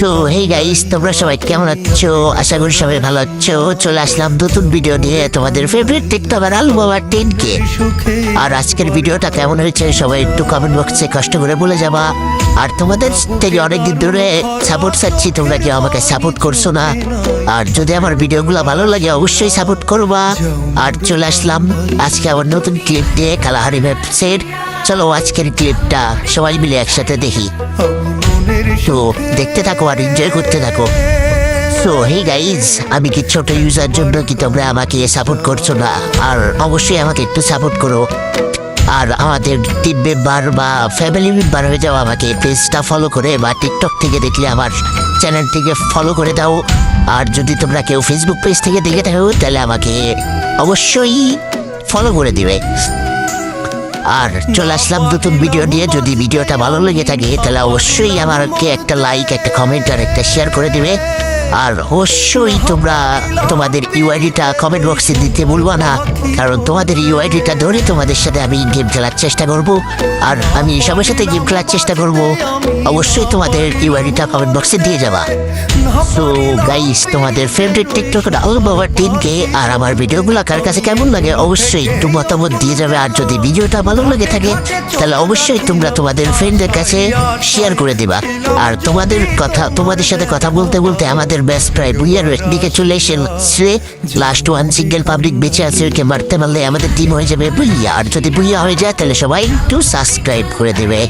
So hey guys, তোমরা সবাই কেমন আছো? আশা করি সবাই ভালো আছো। চলে আসলাম নতুন ভিডিও নিয়ে, তোমাদের ফেভারিট টিকটকার আলু বাবা 10K। আর আজকের ভিডিওটা কেমন হয়েছে সবাই একটু কমেন্ট বক্সে কষ্ট করে বলে যাবা। আর তোমাদের থেকে অনেকদিন ধরে সাপোর্ট চাচ্ছি, তোমরা কি আমাকে সাপোর্ট করছো না? আর যদি আমার ভিডিওগুলো ভালো লাগে অবশ্যই সাপোর্ট করবা। আর চলে আসলাম আজকে আবার নতুন ক্লিপ দিয়ে কালাহারি ম্যাপসের। চলো আজকের ক্লিপটা সবাই মিলে একসাথে দেখি। তো দেখতে থাকো আর এনজয় করতে থাকো। সো হে গাইজ, আমি কি ছোট ইউজার জন্য কি তোমরা আমাকে সাপোর্ট করছো না? আর অবশ্যই আমাকে একটু সাপোর্ট করো। আর আমাদের টিম মেম্বার বা ফ্যামিলি মেম্বার হয়ে যাও, আমাকে পেজটা ফলো করে বা টিকটক থেকে দেখলে আমার চ্যানেলটিকে ফলো করে দাও। আর যদি তোমরা কেউ ফেসবুক পেজ থেকে দেখে থাকো তাহলে আমাকে অবশ্যই ফলো করে দিবে। আর চলে আসলাম নতুন ভিডিও নিয়ে। যদি ভিডিওটা ভালো লেগে থাকে তাহলে অবশ্যই আমাকে একটা লাইক, একটা কমেন্ট আর একটা শেয়ার করে দিবে। আর অবশ্যই তোমরা তোমাদের ইউআইডিটা কমেন্ট বক্সে দিতে ভুলবা না, কারণ তোমাদের ইউআইডিটা ধরে তোমাদের সাথে আমি গেম খেলার চেষ্টা করব। আর আমি সবার সাথে গেম খেলার চেষ্টা করব, অবশ্যই তোমাদের ইউআইডিটা কমেন্ট বক্সে দিয়ে যাবা। সো গাইস, তোমাদের ফেভারিট টিকটকার আলু বাবা 10K আর আমার ভিডিওগুলো কার কাছে কেমন লাগে অবশ্যই একটু মতামত দিয়ে যাবে। আর যদি ভিডিওটা ভালো লেগে থাকে তাহলে অবশ্যই তোমরা তোমাদের ফ্রেন্ডদের কাছে শেয়ার করে দিবা। আর তোমাদের সাথে কথা বলতে বলতে আমাদের ব্যাস প্রায় বুইয়ার দিকে চলে এসেছে। লাস্ট ওয়ান সিঙ্গেল পাবলিক বেঁচে আছে, ওকে মারতে পারলে আমাদের টিম হয়ে যাবে বুইয়া। আর যদি বুইয়া হয়ে যায় তাহলে সবাই একটু সাবস্ক্রাইব করে দেবে।